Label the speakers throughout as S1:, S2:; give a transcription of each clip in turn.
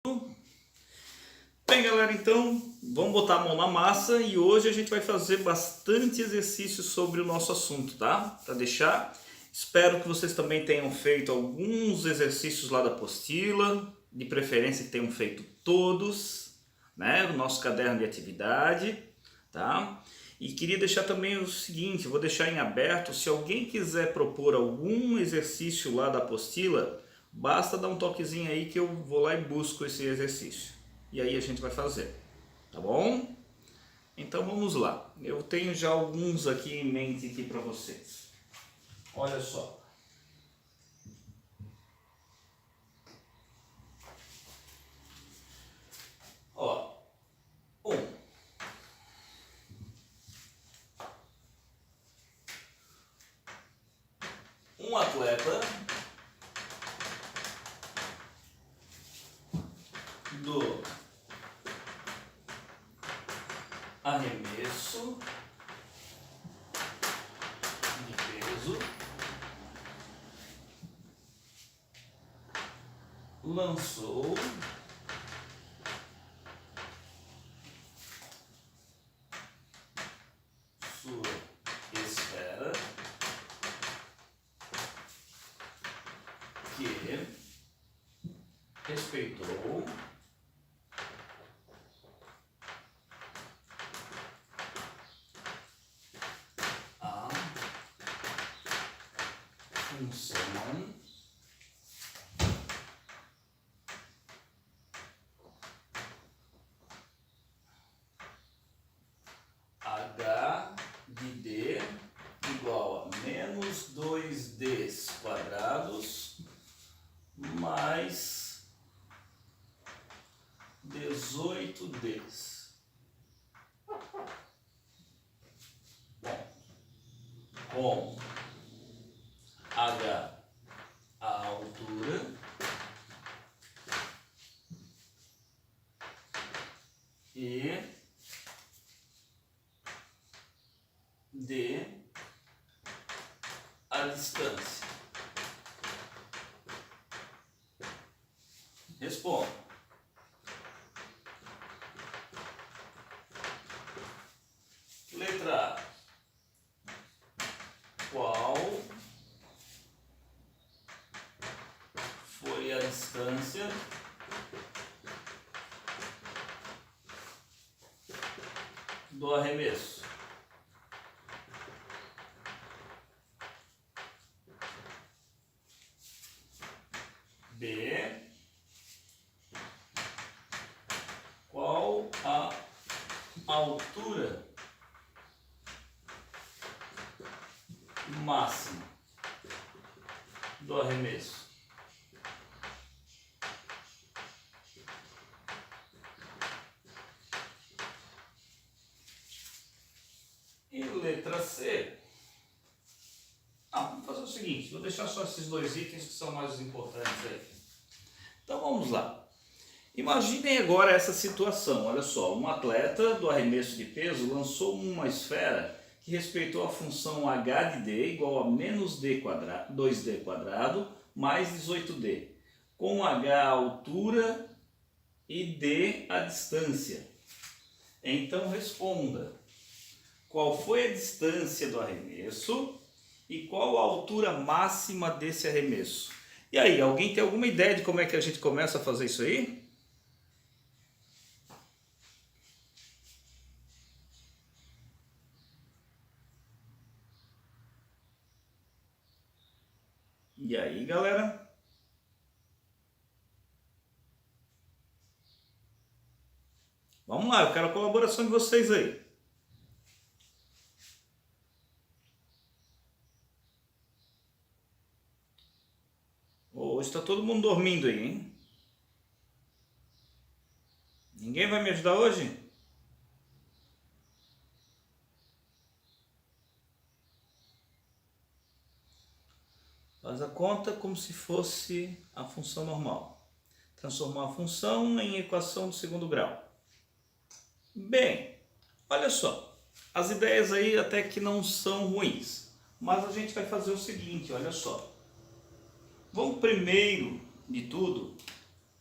S1: Bem, galera, então vamos botar a mão na massa e hoje a gente vai fazer bastante exercícios sobre o nosso assunto, tá? Para deixar. Espero que vocês também tenham feito alguns exercícios lá da apostila, de preferência que tenham feito todos, né? O nosso caderno de atividade, tá? E queria deixar também o seguinte, eu vou deixar em aberto, se alguém quiser propor algum exercício lá da apostila, basta dar um toquezinho aí que eu vou lá e busco esse exercício. E aí a gente vai fazer, tá bom? Então vamos lá. Eu tenho já alguns aqui em mente aqui para vocês. Olha só. Ó, um atleta do arremesso de peso lançou sua esfera que respeitou a função h de d igual a menos 2d quadrados mais 18d. Com h a altura e d a distância. Responda. Letra A. Qual foi a distância do arremesso? B. Qual a altura máxima do arremesso? E letra C. Vamos fazer o seguinte, vou deixar só esses dois itens que são mais importantes aí. Então vamos lá. Imaginem agora essa situação, olha só, um atleta do arremesso de peso lançou uma esfera que respeitou a função h de d igual a menos 2d quadrado mais 18d, com h a altura e d a distância. Então responda, qual foi a distância do arremesso e qual a altura máxima desse arremesso? E aí, alguém tem alguma ideia de como é que a gente começa a fazer isso aí? E aí, galera? Vamos lá, eu quero a colaboração de vocês aí. Hoje está todo mundo dormindo aí, hein? Ninguém vai me ajudar hoje? Faz a conta como se fosse a função normal. Transformar a função em equação de segundo grau. Bem, olha só, as ideias aí até que não são ruins, mas a gente vai fazer o seguinte, olha só. Vamos primeiro de tudo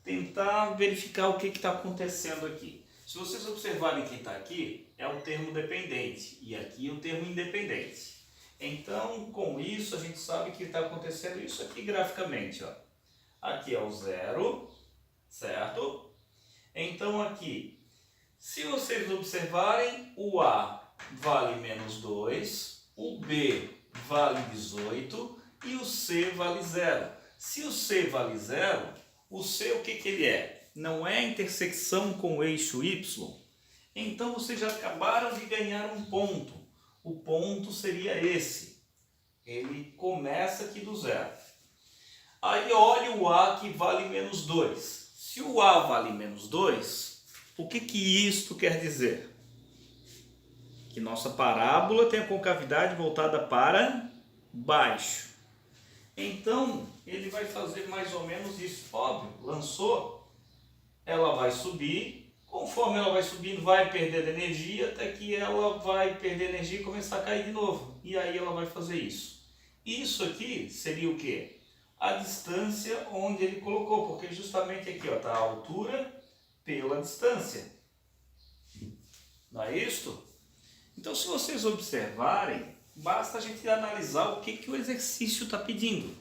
S1: tentar verificar o que está acontecendo aqui. Se vocês observarem que está aqui, é o termo dependente e aqui é o termo independente. Então, com isso, a gente sabe que está acontecendo isso aqui graficamente. Ó. Aqui é o zero, certo? Então, aqui, se vocês observarem, o A vale menos 2, o B vale 18 e o C vale 0. Se o C vale 0, o C o que ele é? Não é intersecção com o eixo Y? Então vocês já acabaram de ganhar um ponto. O ponto seria esse. Ele começa aqui do zero. Aí olha o A que vale menos 2. Se o A vale menos 2, o que isto quer dizer? Que nossa parábola tem a concavidade voltada para baixo. Então, ele vai fazer mais ou menos isso. Óbvio, lançou, ela vai subir. Conforme ela vai subindo, vai perdendo energia, até que ela vai perder energia e começar a cair de novo. E aí ela vai fazer isso. Isso aqui seria o quê? A distância onde ele colocou, porque justamente aqui está a altura pela distância. Não é isto? Então, se vocês observarem, basta a gente analisar o que o exercício está pedindo.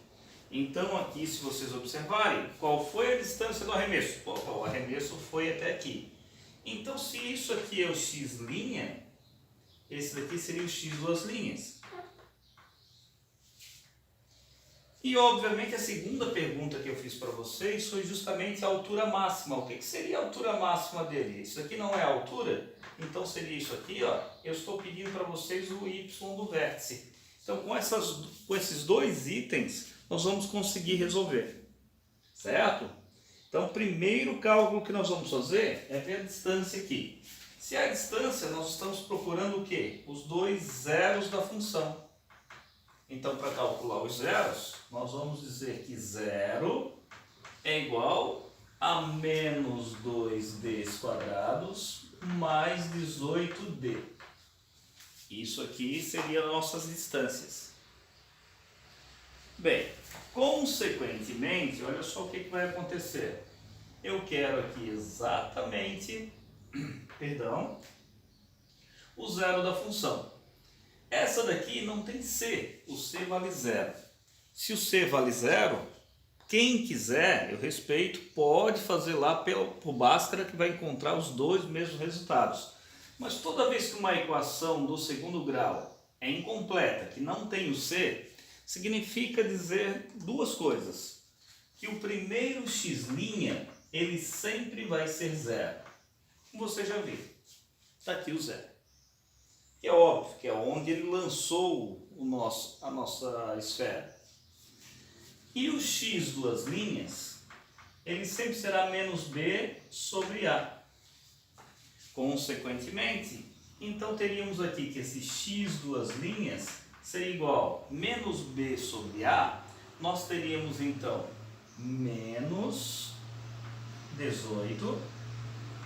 S1: Então, aqui, se vocês observarem, qual foi a distância do arremesso? O arremesso foi até aqui. Então, se isso aqui é o x', esse daqui seria o x duas linhas. E, obviamente, a segunda pergunta que eu fiz para vocês foi justamente a altura máxima. O que seria a altura máxima dele? Isso aqui não é a altura? Então, seria isso aqui, ó. Eu estou pedindo para vocês o y do vértice. Então, com esses dois itens, nós vamos conseguir resolver. Certo? Então, o primeiro cálculo que nós vamos fazer é ver a distância aqui. Se a distância, nós estamos procurando o quê? Os dois zeros da função. Então, para calcular os zeros, nós vamos dizer que 0 é igual a menos 2d quadrados mais 18d. Isso aqui seria as nossas distâncias. Bem, consequentemente, olha só o que vai acontecer. Eu quero aqui exatamente, o zero da função. Essa daqui não tem C, o C vale 0. Se o C vale 0, quem quiser, eu respeito, pode fazer lá por Bhaskara que vai encontrar os dois mesmos resultados. Mas toda vez que uma equação do segundo grau é incompleta, que não tem o C, significa dizer duas coisas. Que o primeiro x', ele sempre vai ser 0. Como você já viu, está aqui o 0. Que é óbvio, que é onde ele lançou a nossa esfera. E o x duas linhas, ele sempre será menos b sobre a. Consequentemente, então teríamos aqui que esse x duas linhas seria igual a menos b sobre a. Nós teríamos então menos 18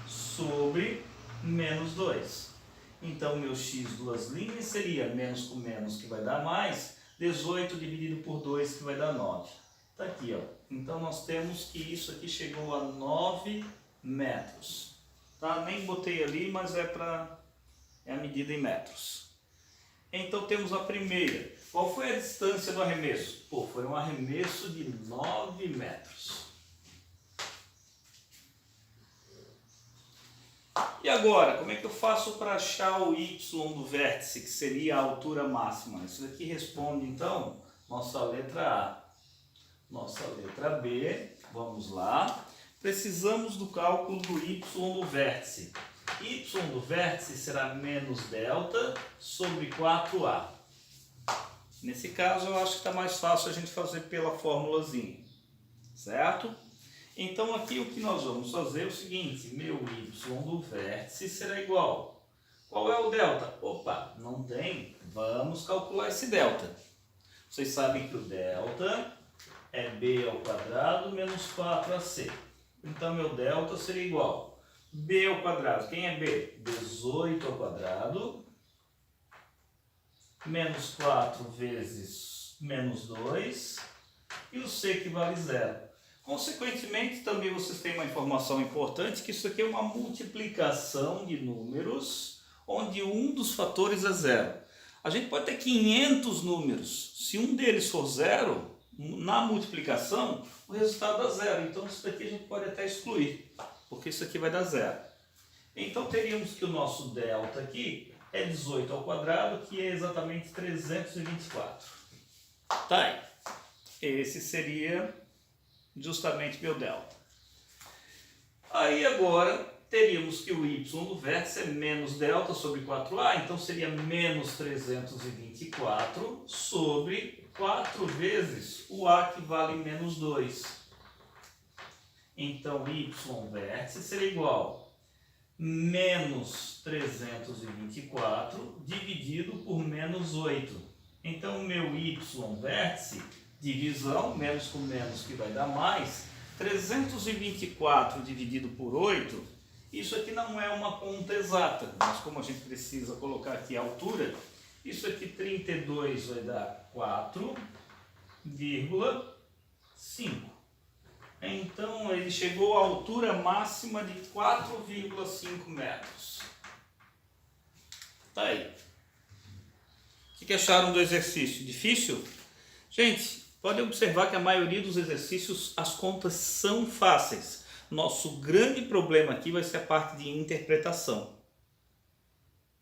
S1: sobre menos 2. Então, meu x duas linhas seria menos com menos, que vai dar mais, 18 dividido por 2, que vai dar 9. Está aqui, ó. Então, nós temos que isso aqui chegou a 9 metros. Tá? Nem botei ali, mas é a medida em metros. Então, temos a primeira. Qual foi a distância do arremesso? Pô, foi um arremesso de 9 metros. E agora, como é que eu faço para achar o y do vértice, que seria a altura máxima? Isso daqui responde, então, nossa letra A. Nossa letra B, vamos lá. Precisamos do cálculo do y do vértice. Y do vértice será menos delta sobre 4A. Nesse caso, eu acho que está mais fácil a gente fazer pela formulazinha, certo? Então, aqui o que nós vamos fazer é o seguinte, meu y do vértice será igual. Qual é o delta? Opa, não tem. Vamos calcular esse delta. Vocês sabem que o delta é b ao quadrado menos 4ac. Então, meu delta seria igual a b ao quadrado. Quem é b? 18 ao quadrado menos 4 vezes menos 2 e o c que vale 0. Consequentemente, também vocês têm uma informação importante, que isso aqui é uma multiplicação de números, onde um dos fatores é zero. A gente pode ter 500 números, se um deles for zero, na multiplicação, o resultado dá zero. Então isso daqui a gente pode até excluir, porque isso aqui vai dar zero. Então teríamos que o nosso delta aqui é 18 ao quadrado, que é exatamente 324. Tá aí. Esse seria justamente meu delta. Aí agora teríamos que o y do vértice é menos delta sobre 4a, então seria menos 324 sobre 4 vezes o a, que vale menos 2. Então y vértice seria igual a menos 324 dividido por menos 8. Então meu y vértice, divisão, menos com menos que vai dar mais, 324 dividido por 8, isso aqui não é uma conta exata, mas como a gente precisa colocar aqui a altura, isso aqui 32 vai dar 4,5. Então ele chegou à altura máxima de 4,5 metros. Tá aí. O que acharam do exercício? Difícil? Gente, pode observar que a maioria dos exercícios, as contas são fáceis. Nosso grande problema aqui vai ser a parte de interpretação.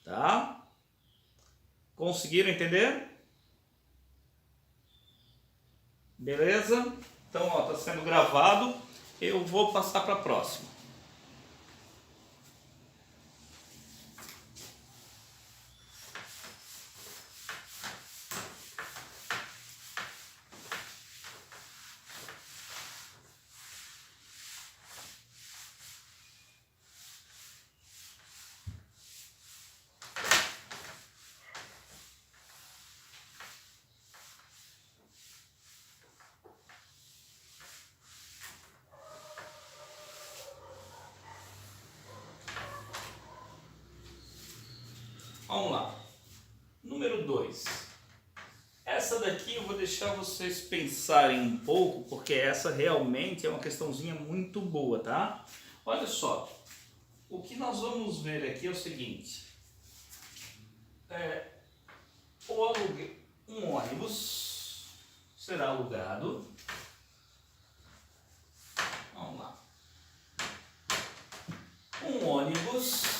S1: Tá? Conseguiram entender? Beleza? Então, ó, está sendo gravado. Eu vou passar para a próxima. Vamos lá. Número 2. Essa daqui eu vou deixar vocês pensarem um pouco, porque essa realmente é uma questãozinha muito boa, tá? Olha só. O que nós vamos ver aqui é o seguinte. Um ônibus será alugado. Vamos lá. Um ônibus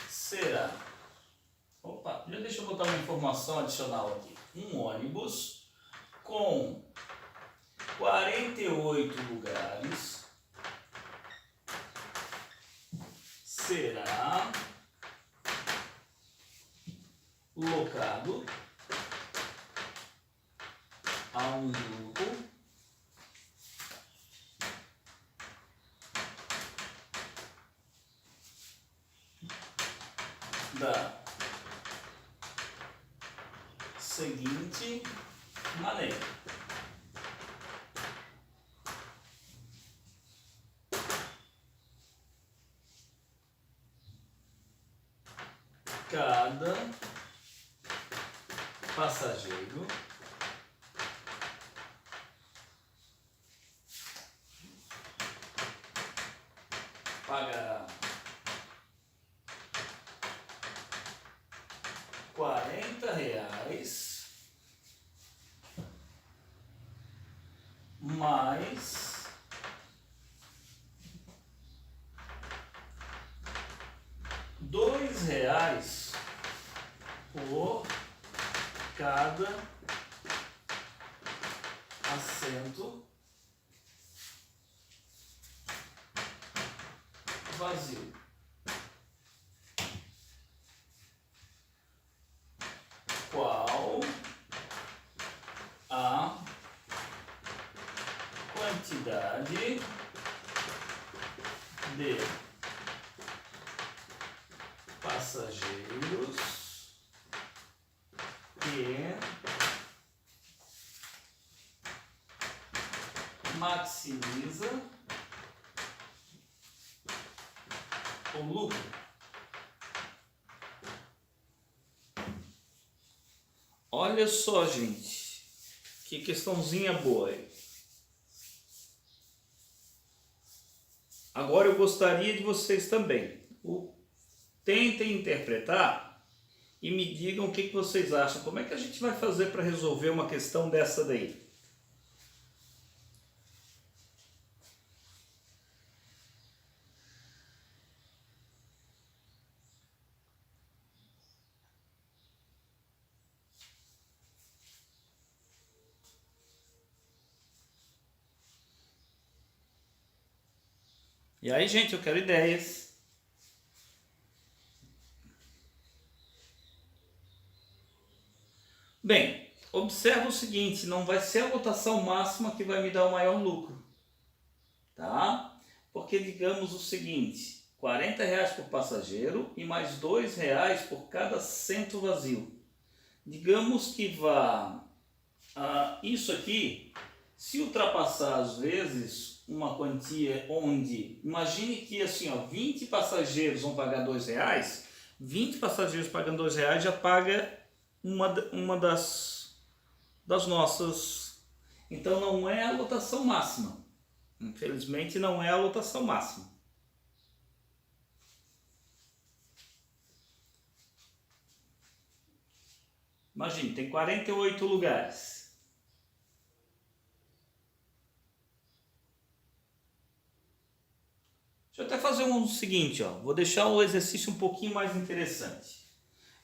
S1: será... Opa, já deixa eu botar uma informação adicional aqui. Um ônibus com 48 lugares será locado a um grupo da seguinte maneira. Cada passageiro pagará R$ 40 mais R$ 2 por cada assento vazio. Qual a quantidade de passageiros que maximiza o lucro? Olha só, gente, Que questãozinha boa aí. Agora eu gostaria de vocês também. Tentem interpretar e me digam o que vocês acham. Como é que a gente vai fazer para resolver uma questão dessa daí? E aí, gente, eu quero ideias. Bem, observa o seguinte, não vai ser a lotação máxima que vai me dar o maior lucro, tá? Porque digamos o seguinte, R$ 40 por passageiro e mais R$ 2 por cada assento vazio. Digamos que vá, isso aqui, se ultrapassar às vezes uma quantia onde, imagine que assim, ó, 20 passageiros vão pagar R$ 2, 20 passageiros pagando R$ 2 já paga uma das nossas. Então não é a lotação máxima. Infelizmente não é a lotação máxima. Imagine, tem 48 lugares. Deixa eu até fazer um seguinte, ó. Vou deixar o exercício um pouquinho mais interessante.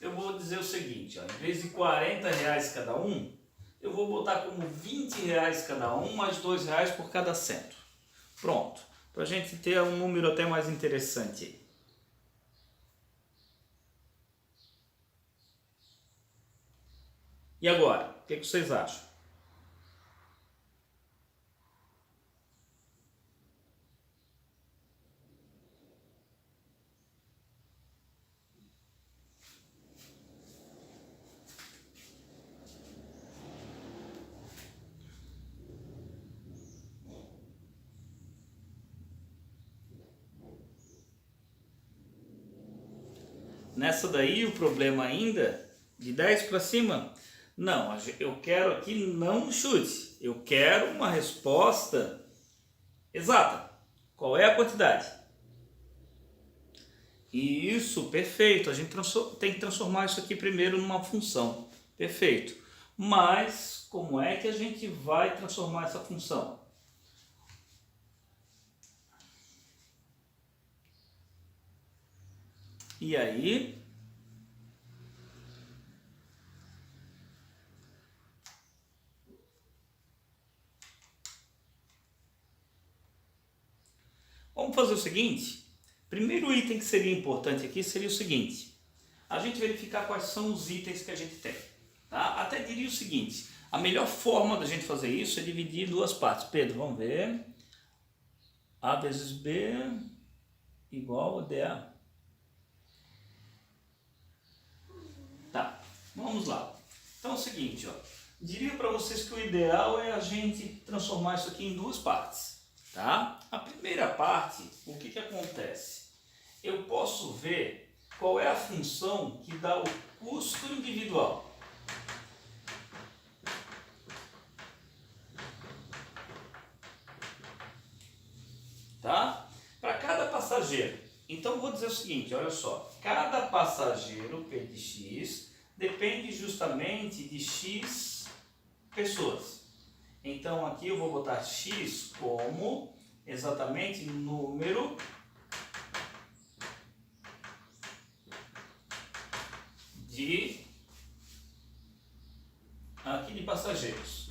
S1: Eu vou dizer o seguinte, ó, em vez de R$ 40 cada um, eu vou botar como R$ 20 cada um, mais R$ 2 por cada assento. Pronto, para a gente ter um número até mais interessante. E agora, o que vocês acham? Nessa daí o problema ainda, de 10 para cima, não, eu quero aqui não um chute, eu quero uma resposta exata. Qual é a quantidade? Isso, perfeito, a gente tem que transformar isso aqui primeiro numa função, perfeito. Mas como é que a gente vai transformar essa função? E aí, vamos fazer o seguinte. Primeiro item que seria importante aqui seria o seguinte: a gente verificar quais são os itens que a gente tem. Tá? Até diria o seguinte: a melhor forma da gente fazer isso é dividir em duas partes. Pedro, vamos ver. A vezes B igual a DA. Tá, vamos lá. Então é o seguinte, ó. Diria para vocês que o ideal é a gente transformar isso aqui em duas partes. Tá? A primeira parte, o que acontece? Eu posso ver qual é a função que dá o custo individual. Tá? Para cada passageiro. Então vou dizer o seguinte, olha só. Cada passageiro P de X depende justamente de X pessoas. Então aqui eu vou botar X como exatamente número de passageiros.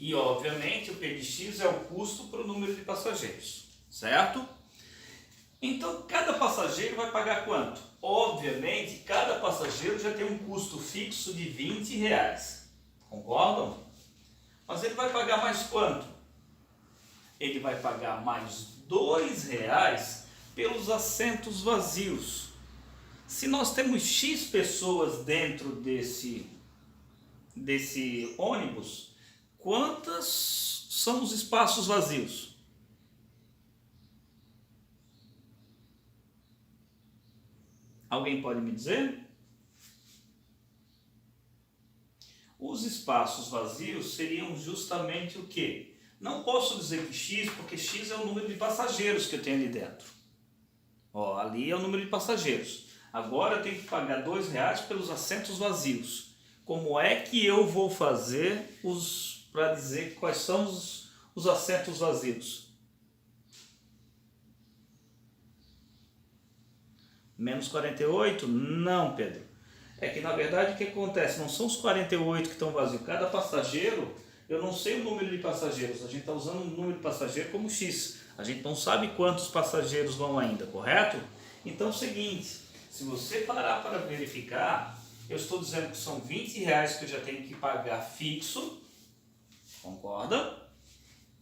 S1: E obviamente o P de X é o custo para o número de passageiros, certo? Então cada passageiro vai pagar quanto? Obviamente cada passageiro já tem um custo fixo de R$ 20, concordam? Mas ele vai pagar mais quanto? Ele vai pagar mais R$ 2 pelos assentos vazios. Se nós temos X pessoas dentro desse ônibus, quantos são os espaços vazios? Alguém pode me dizer? Os espaços vazios seriam justamente o quê? Não posso dizer que x, porque x é o número de passageiros que eu tenho ali dentro. Ó, ali é o número de passageiros. Agora eu tenho que pagar R$2 pelos assentos vazios. Como é que eu vou fazer para dizer quais são os assentos vazios? Menos 48? Não, Pedro. É que na verdade o que acontece? Não são os 48 que estão vazios. Cada passageiro, eu não sei o número de passageiros. A gente está usando o número de passageiro como x. A gente não sabe quantos passageiros vão ainda, correto? Então é o seguinte, se você parar para verificar, eu estou dizendo que são R$20 que eu já tenho que pagar fixo, concorda?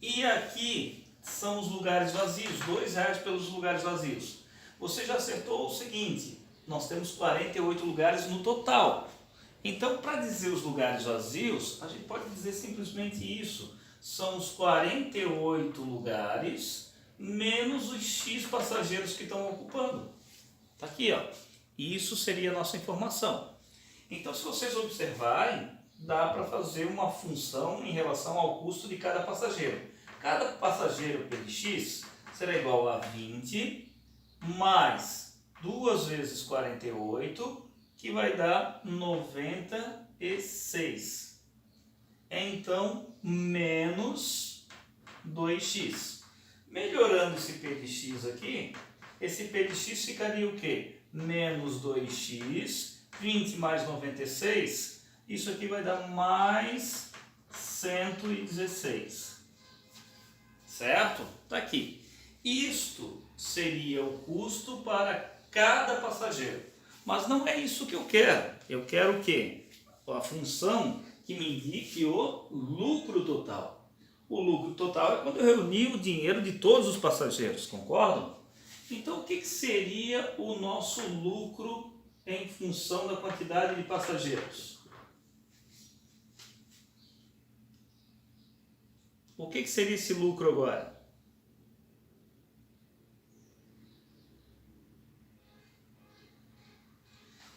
S1: E aqui são os lugares vazios, R$2 pelos lugares vazios. Você já acertou o seguinte, nós temos 48 lugares no total. Então, para dizer os lugares vazios, a gente pode dizer simplesmente isso. São os 48 lugares menos os x passageiros que estão ocupando. Está aqui, ó. Isso seria a nossa informação. Então, se vocês observarem, dá para fazer uma função em relação ao custo de cada passageiro. Cada passageiro px será igual a 20 mais 2 vezes 48, que vai dar 96. Então, menos 2x. Melhorando esse p de x aqui, esse p de x ficaria o quê? Menos 2x, 20 mais 96, isso aqui vai dar mais 116. Certo? Está aqui. Isto seria o custo para cada passageiro. Mas não é isso que eu quero. Eu quero o quê? A função que me indique o lucro total. O lucro total é quando eu reuni o dinheiro de todos os passageiros, concordam? Então, o que seria o nosso lucro em função da quantidade de passageiros? O que seria esse lucro agora?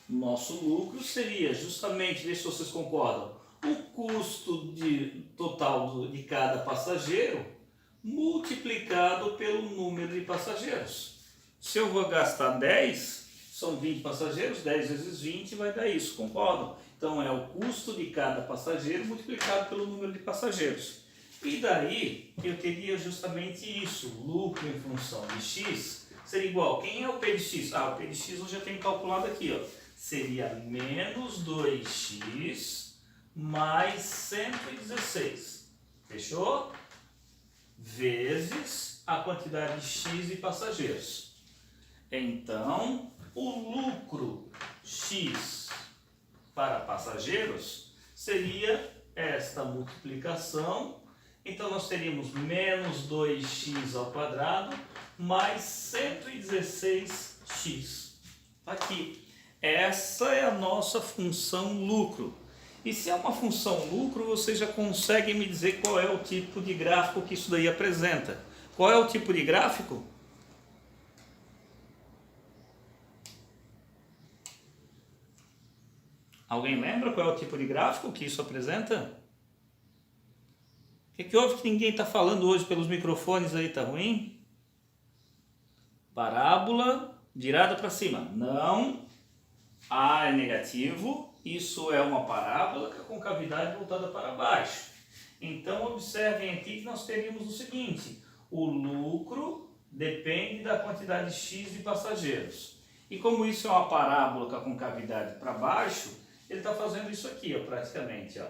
S1: Nosso lucro seria justamente, ver se vocês concordam, o custo total de cada passageiro multiplicado pelo número de passageiros. Se eu vou gastar 10, são 20 passageiros, 10 vezes 20 vai dar isso, concordam? Então é o custo de cada passageiro multiplicado pelo número de passageiros. E daí eu teria justamente isso, lucro em função de x seria igual, quem é o P de x? O P de x eu já tenho calculado aqui, ó. Seria menos 2x mais 116, fechou? Vezes a quantidade de x de passageiros. Então, o lucro x para passageiros seria esta multiplicação. Então, nós teríamos menos 2x ao quadrado mais 116x. Aqui. Essa é a nossa função lucro. E se é uma função lucro, vocês já conseguem me dizer qual é o tipo de gráfico que isso daí apresenta. Qual é o tipo de gráfico? Alguém lembra qual é o tipo de gráfico que isso apresenta? O que houve que ninguém está falando hoje pelos microfones aí? Tá ruim? Parábola virada para cima. Não. A é negativo, isso é uma parábola com a concavidade voltada para baixo. Então, observem aqui que nós teríamos o seguinte, o lucro depende da quantidade x de passageiros. E como isso é uma parábola com a concavidade para baixo, ele está fazendo isso aqui, ó, praticamente. Ó.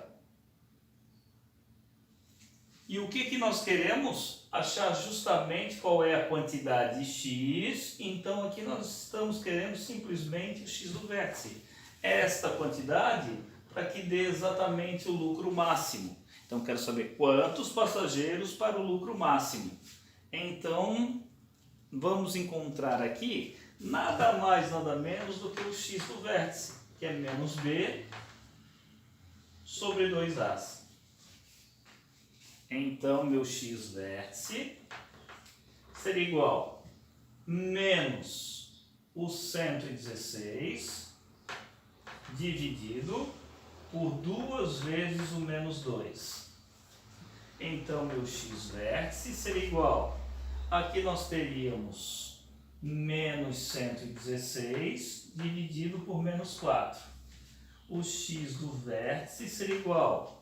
S1: E o que nós queremos? Achar justamente qual é a quantidade x, então aqui nós estamos querendo simplesmente o x do vértice. Esta quantidade para que dê exatamente o lucro máximo. Então quero saber quantos passageiros para o lucro máximo. Então vamos encontrar aqui nada mais, nada menos do que o x do vértice, que é menos b sobre 2a. Então, meu x vértice seria igual a menos o 116 dividido por 2 vezes o menos 2. Então, meu x vértice seria igual. Aqui nós teríamos menos 116 dividido por menos 4. O x do vértice seria igual a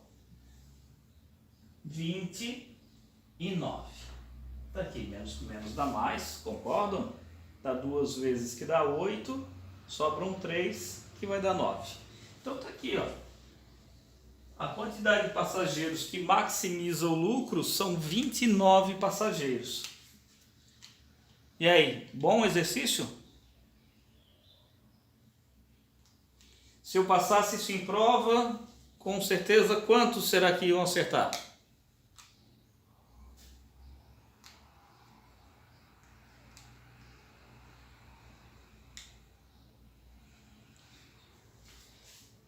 S1: 29. Tá aqui, menos com menos dá mais, concordam? Dá 2 vezes que dá 8, sobram 3 que vai dar 9. Então tá aqui, ó. A quantidade de passageiros que maximiza o lucro são 29 passageiros. E aí, bom exercício? Se eu passasse isso em prova, com certeza, quantos será que iam acertar?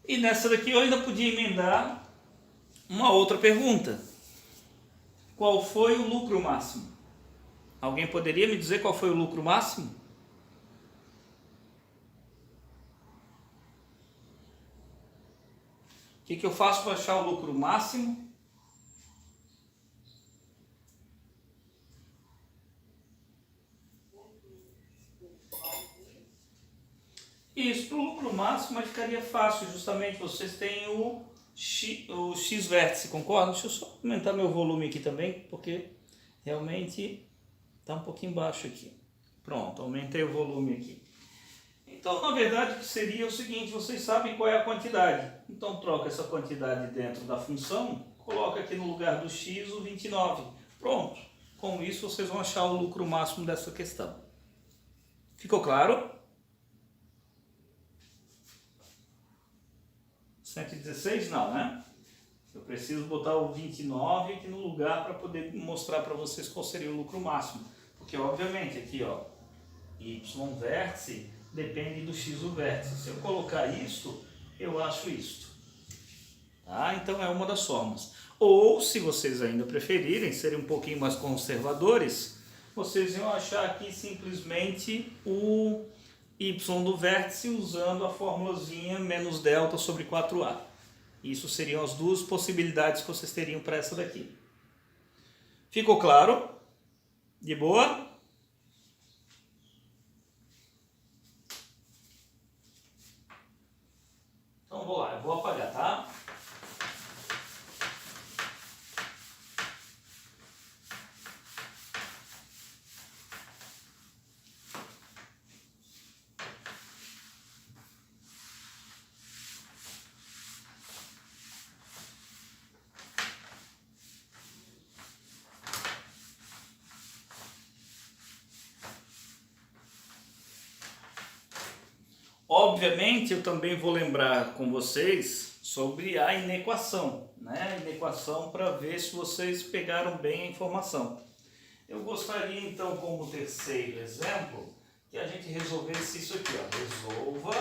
S1: E nessa daqui eu ainda podia emendar uma outra pergunta. Qual foi o lucro máximo? Alguém poderia me dizer qual foi o lucro máximo? O que eu faço para achar o lucro máximo? Isso, para o lucro máximo mas ficaria fácil, justamente vocês têm o x vértice, concorda? Deixa eu só aumentar meu volume aqui também, porque realmente está um pouquinho baixo aqui. Pronto, aumentei o volume aqui. Então, na verdade, seria o seguinte, vocês sabem qual é a quantidade. Então, troca essa quantidade dentro da função, coloca aqui no lugar do x o 29. Pronto. Com isso, vocês vão achar o lucro máximo dessa questão. Ficou claro? 116? Não, né? Eu preciso botar o 29 aqui no lugar para poder mostrar para vocês qual seria o lucro máximo. Porque, obviamente, aqui, ó, y vértice depende do x o vértice. Se eu colocar isto, eu acho isto. Tá? Então, é uma das formas. Ou, se vocês ainda preferirem, serem um pouquinho mais conservadores, vocês iam achar aqui simplesmente o y do vértice usando a formulazinha menos delta sobre 4a. Isso seriam as duas possibilidades que vocês teriam para essa daqui. Ficou claro? De boa? Então vou lá, eu vou apagar, tá? Obviamente, eu também vou lembrar com vocês sobre a inequação, né? Inequação para ver se vocês pegaram bem a informação. Eu gostaria, então, como terceiro exemplo, que a gente resolvesse isso aqui, ó. Resolva.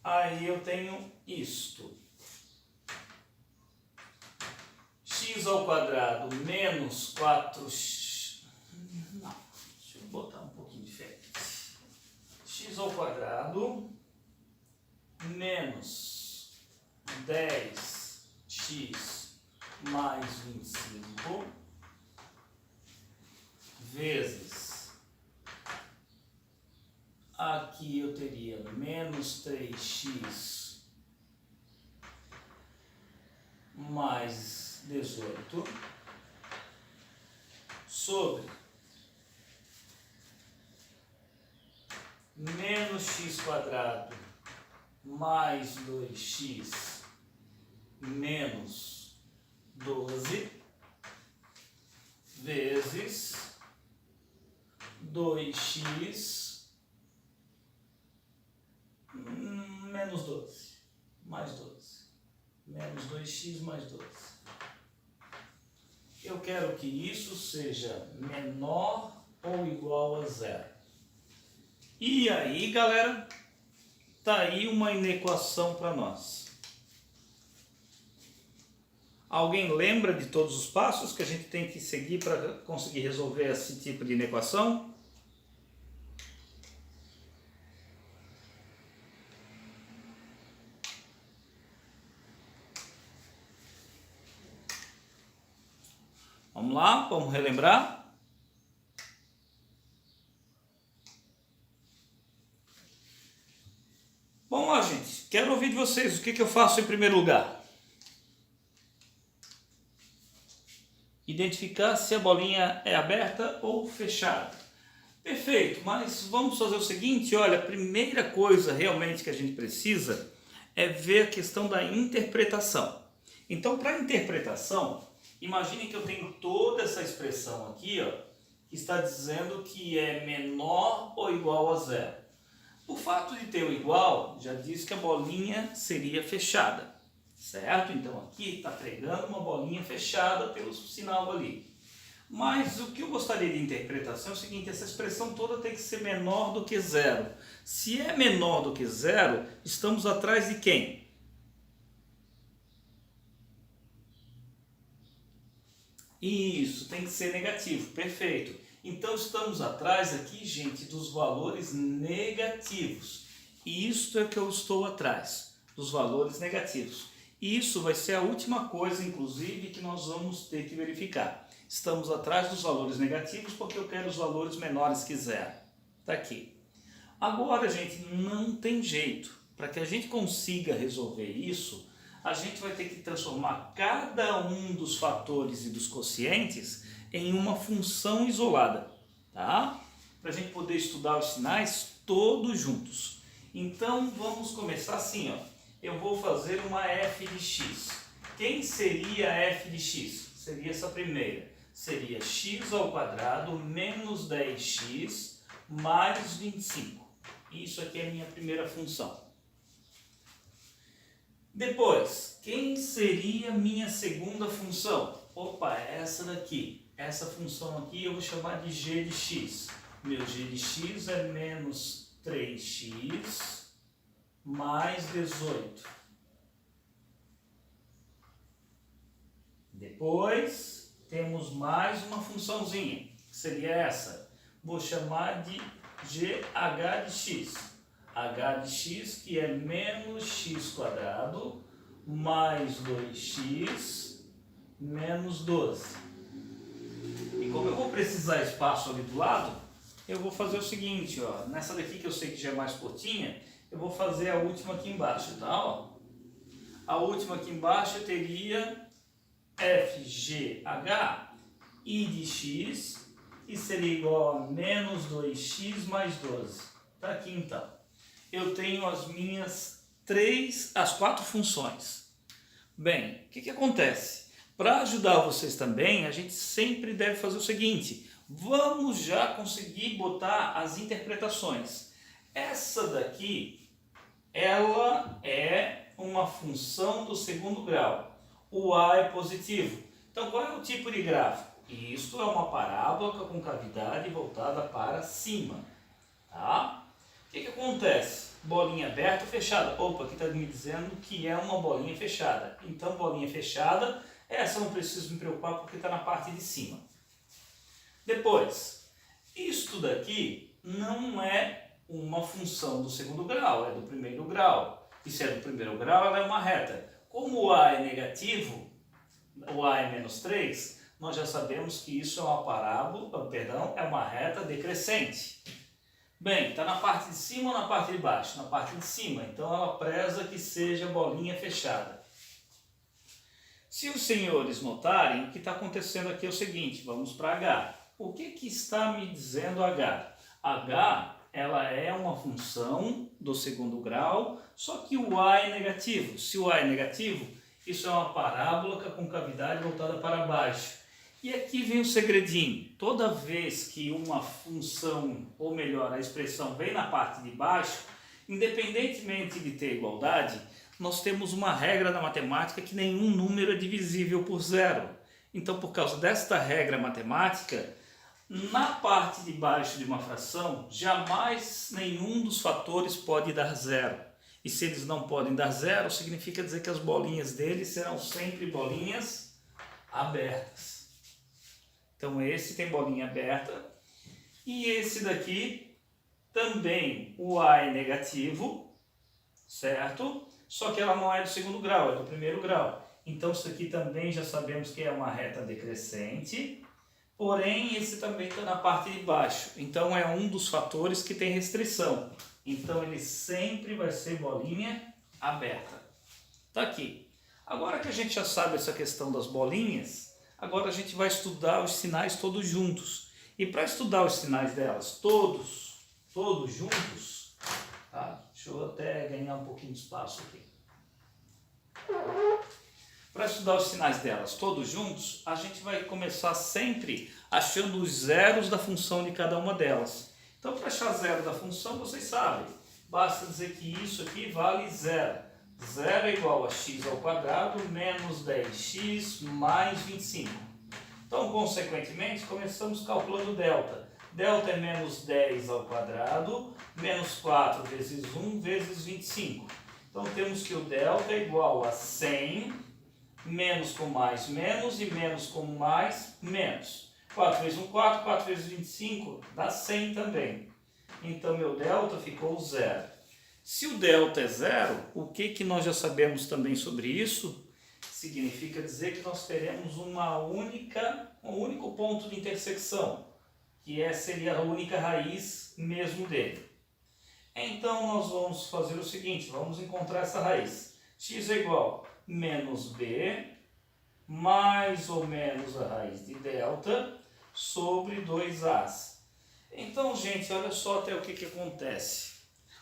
S1: Aí eu tenho isto. X ao quadrado menos 4x... Não, deixa eu botar um pouquinho diferente. X ao quadrado menos 10x mais 25 vezes, aqui eu teria menos 3x mais 18 sobre menos x quadrado mais 2x menos 12 vezes 2x menos 12 mais 12 menos 2x mais 12. Eu quero que isso seja menor ou igual a zero. E aí, galera, tá aí uma inequação para nós. Alguém lembra de todos os passos que a gente tem que seguir para conseguir resolver esse tipo de inequação? Vamos lá, vamos relembrar. Vamos lá, gente. Quero ouvir de vocês. O que eu faço em primeiro lugar? Identificar se a bolinha é aberta ou fechada. Perfeito, mas vamos fazer o seguinte, olha, a primeira coisa realmente que a gente precisa é ver a questão da interpretação. Então, para a interpretação, imagine que eu tenho toda essa expressão aqui, ó, que está dizendo que é menor ou igual a zero. O fato de ter o igual já diz que a bolinha seria fechada. Certo? Então aqui está pregando uma bolinha fechada pelo sinal ali. Mas o que eu gostaria de interpretação é o seguinte, essa expressão toda tem que ser menor do que zero. Se é menor do que zero, estamos atrás de quem? Isso, tem que ser negativo, perfeito. Então estamos atrás aqui, gente, dos valores negativos. Isto é que eu estou atrás, dos valores negativos. Isso vai ser a última coisa, inclusive, que nós vamos ter que verificar. Estamos atrás dos valores negativos porque eu quero os valores menores que zero. Está aqui. Agora, gente, não tem jeito. Para que a gente consiga resolver isso, a gente vai ter que transformar cada um dos fatores e dos quocientes em uma função isolada. Tá? Para a gente poder estudar os sinais todos juntos. Então, vamos começar assim, ó. Eu vou fazer uma f de x. Quem seria f de x? Seria essa primeira. Seria x ao quadrado menos 10x mais 25. Isso aqui é a minha primeira função. Depois, quem seria minha segunda função? Opa, essa daqui. Essa função aqui eu vou chamar de g de x. Meu g de x é menos 3x mais 18. Depois temos mais uma funçãozinha, que seria essa. Vou chamar de gh de x. h de x que é menos x quadrado mais 2x menos 12. E como eu vou precisar espaço ali do lado, eu vou fazer o seguinte, ó, nessa daqui que eu sei que já é mais curtinha, eu vou fazer a última aqui embaixo, tá? Ó. A última aqui embaixo eu teria fgh i de x, que seria igual a menos 2x mais 12. Tá aqui então. Eu tenho as quatro funções. Bem, o que acontece? Para ajudar vocês também, a gente sempre deve fazer o seguinte, vamos já conseguir botar as interpretações. Essa daqui, ela é uma função do segundo grau. O a é positivo. Então, qual é o tipo de gráfico? Isto é uma parábola com cavidade voltada para cima. Tá? O que acontece? Bolinha aberta ou fechada? Opa, aqui está me dizendo que é uma bolinha fechada. Então, bolinha fechada, essa eu não preciso me preocupar porque está na parte de cima. Depois, isto daqui não é uma função do segundo grau, é do primeiro grau. E se é do primeiro grau, ela é uma reta. Como o a é negativo, o a é menos 3, nós já sabemos que isso é uma parábola, perdão, é uma reta decrescente. Bem, está na parte de cima ou na parte de baixo? Na parte de cima, então ela preza que seja bolinha fechada. Se os senhores notarem, o que está acontecendo aqui é o seguinte, vamos para H. O que está me dizendo H? H, ela é uma função do segundo grau, só que o A é negativo. Se o A é negativo, isso é uma parábola com cavidade voltada para baixo. E aqui vem o segredinho. Toda vez que uma função, ou melhor, a expressão vem na parte de baixo, independentemente de ter igualdade, nós temos uma regra na matemática que nenhum número é divisível por zero. Então, por causa desta regra matemática, na parte de baixo de uma fração, jamais nenhum dos fatores pode dar zero. E se eles não podem dar zero, significa dizer que as bolinhas deles serão sempre bolinhas abertas. Então esse tem bolinha aberta. E esse daqui também, o A é negativo, certo? Só que ela não é do segundo grau, é do primeiro grau. Então isso aqui também já sabemos que é uma reta decrescente, porém esse também está na parte de baixo. Então é um dos fatores que tem restrição. Então ele sempre vai ser bolinha aberta. Tá aqui. Agora que a gente já sabe essa questão das bolinhas, agora a gente vai estudar os sinais todos juntos. E para estudar os sinais delas todos juntos, tá? Deixa eu até ganhar um pouquinho de espaço aqui. Para estudar os sinais delas todos juntos, a gente vai começar sempre achando os zeros da função de cada uma delas. Então, para achar zero da função, vocês sabem, basta dizer que isso aqui vale zero. Zero é igual a x ao quadrado menos 10x mais 25. Então, consequentemente, começamos calculando delta. Delta é menos 10 ao quadrado menos 4 vezes 1 vezes 25. Então, temos que o delta é igual a 100, menos com mais, menos, e menos com mais, menos. 4 vezes 1, 4, 4 vezes 25, dá 100 também. Então, meu delta ficou zero. Se o delta é zero, o que nós já sabemos também sobre isso? Significa dizer que nós teremos um único ponto de intersecção, que seria a única raiz mesmo dele. Então, nós vamos fazer o seguinte, vamos encontrar essa raiz. X é igual a menos b, mais ou menos a raiz de delta, sobre 2a. Então, gente, olha só até o que acontece.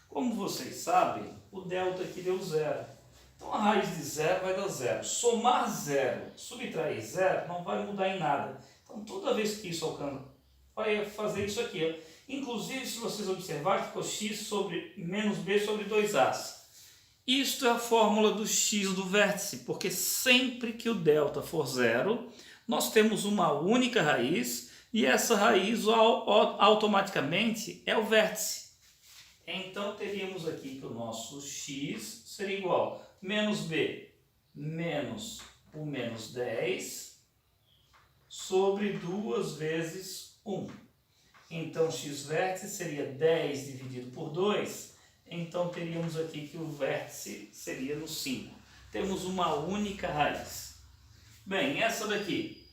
S1: Como vocês sabem, o delta aqui deu zero. Então, a raiz de zero vai dar zero. Somar zero, subtrair zero, não vai mudar em nada. Então, toda vez que isso alcança, vai fazer isso aqui. Inclusive, se vocês observarem, ficou x sobre menos b sobre 2a. Isto é a fórmula do x do vértice, porque sempre que o delta for zero, nós temos uma única raiz e essa raiz automaticamente é o vértice. Então, teríamos aqui que o nosso x seria igual a menos b menos o menos 10 sobre 2 vezes 1. Então, x vértice seria 10 dividido por 2. Então, teríamos aqui que o vértice seria no 5. Temos uma única raiz. Bem, essa daqui,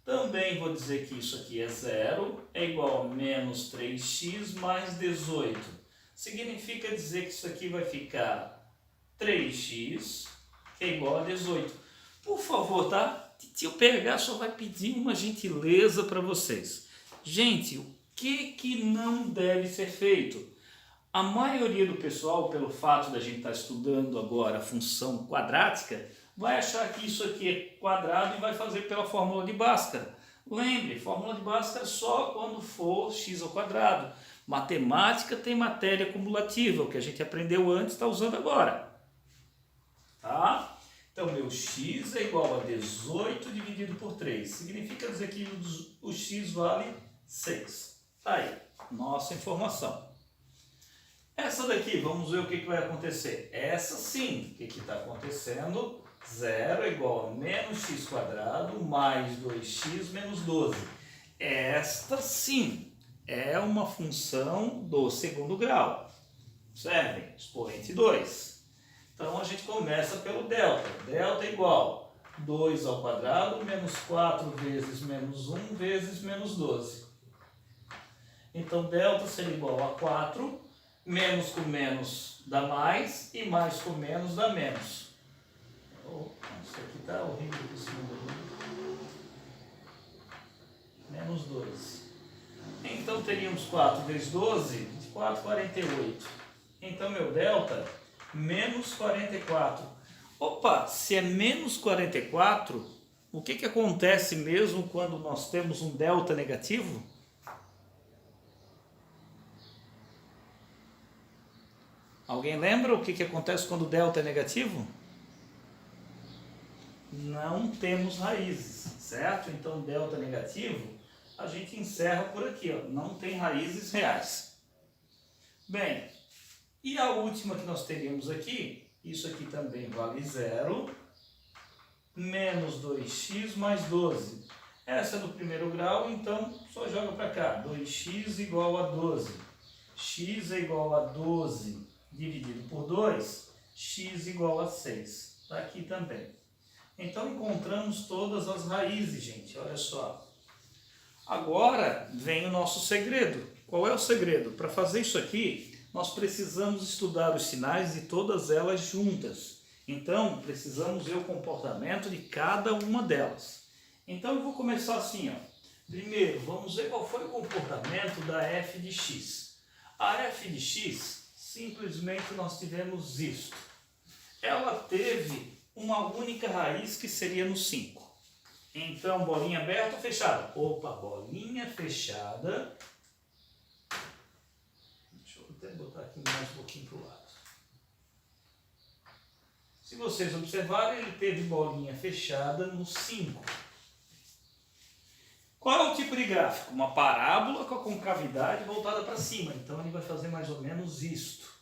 S1: também vou dizer que isso aqui é zero, é igual a menos 3x mais 18. Significa dizer que isso aqui vai ficar 3x, que é igual a 18. Por favor, tá? Tio PH só vai pedir uma gentileza para vocês. Gente, o que não deve ser feito? A maioria do pessoal, pelo fato da gente estar estudando agora a função quadrática, vai achar que isso aqui é quadrado e vai fazer pela fórmula de Bhaskara. Lembre, fórmula de Bhaskara só quando for x ao quadrado. Matemática tem matéria cumulativa, o que a gente aprendeu antes está usando agora. Tá? Então, meu x é igual a 18 dividido por 3. Significa dizer que o x vale 6. Tá aí, nossa informação. Essa daqui, vamos ver o que vai acontecer. Essa sim, o que está acontecendo? 0 é igual a menos x quadrado mais 2x menos 12. Esta sim é uma função do segundo grau. Observem, expoente 2. Então, a gente começa pelo delta. Delta é igual a 2 ao quadrado menos 4 vezes menos 1 vezes menos 12. Então, delta seria igual a 4, menos com menos dá mais, e mais com menos dá menos. Oh, isso aqui está horrível esse número. Menos 12. Então, teríamos 4 vezes 12, 4, 48. Então, meu delta, menos 44. Opa, se é menos 44, o que acontece mesmo quando nós temos um delta negativo? Alguém lembra o que acontece quando o delta é negativo? Não temos raízes, certo? Então, delta negativo, a gente encerra por aqui, ó. Não tem raízes reais. Bem, e a última que nós teríamos aqui, isso aqui também vale zero, menos 2x mais 12. Essa é do primeiro grau, então só joga para cá. 2x igual a 12. X é igual a 12 dividido por 2, x igual a 6. Está aqui também. Então encontramos todas as raízes, gente, olha só. Agora vem o nosso segredo. Qual é o segredo? Para fazer isso aqui, nós precisamos estudar os sinais de todas elas juntas. Então, precisamos ver o comportamento de cada uma delas. Então, eu vou começar assim, ó. Primeiro, vamos ver qual foi o comportamento da f de x. A f de x, simplesmente nós tivemos isto. Ela teve uma única raiz que seria no 5. Então, bolinha aberta ou fechada? Opa, bolinha fechada. Deixa eu até botar aqui mais um pouquinho para o lado. Se vocês observarem, ele teve bolinha fechada no 5. Qual é o tipo de gráfico? Uma parábola com a concavidade voltada para cima. Então, ele vai fazer mais ou menos isto.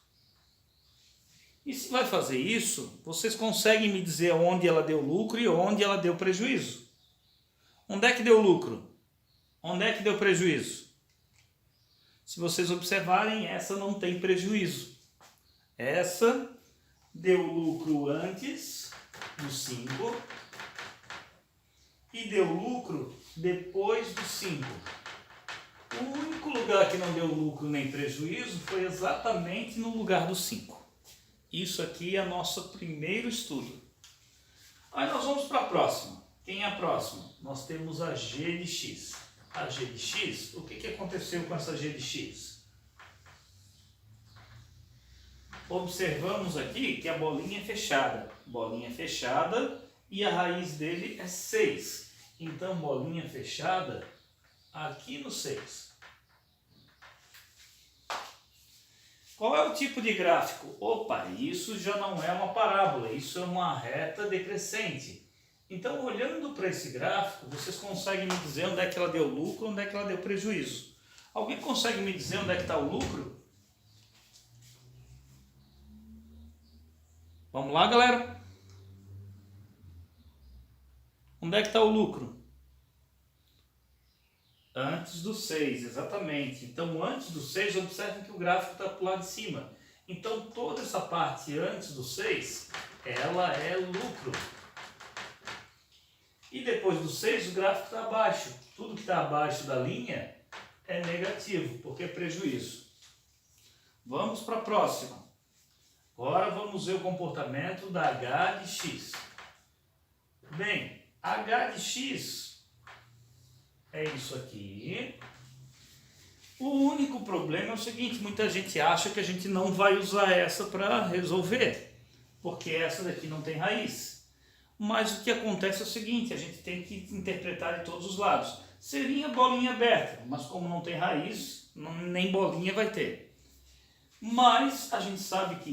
S1: E se vai fazer isso, vocês conseguem me dizer onde ela deu lucro e onde ela deu prejuízo? Onde é que deu lucro? Onde é que deu prejuízo? Se vocês observarem, essa não tem prejuízo. Essa deu lucro antes do 5 e deu lucro depois do 5. O único lugar que não deu lucro nem prejuízo foi exatamente no lugar do 5. Isso aqui é nosso primeiro estudo. Aí nós vamos para a próxima. Quem é a próxima? Nós temos a g de x. A g de x, o que aconteceu com essa g de x? Observamos aqui que a bolinha é fechada. Bolinha fechada e a raiz dele é 6. Então, bolinha fechada aqui no 6. Qual é o tipo de gráfico? Opa, isso já não é uma parábola, isso é uma reta decrescente. Então, olhando para esse gráfico, vocês conseguem me dizer onde é que ela deu lucro, onde é que ela deu prejuízo. Alguém consegue me dizer onde é que está o lucro? Vamos lá, galera? Onde é que está o lucro? Antes do 6, exatamente. Então, antes do 6, observem que o gráfico está para o lado de cima. Então, toda essa parte antes do 6, ela é lucro. E depois do 6, o gráfico está abaixo. Tudo que está abaixo da linha é negativo, porque é prejuízo. Vamos para a próxima. Agora vamos ver o comportamento da h de x. Bem, h de x é isso aqui. O único problema é o seguinte, muita gente acha que a gente não vai usar essa para resolver, porque essa daqui não tem raiz. Mas o que acontece é o seguinte, a gente tem que interpretar de todos os lados. Seria bolinha aberta, mas como não tem raiz, nem bolinha vai ter. Mas a gente sabe que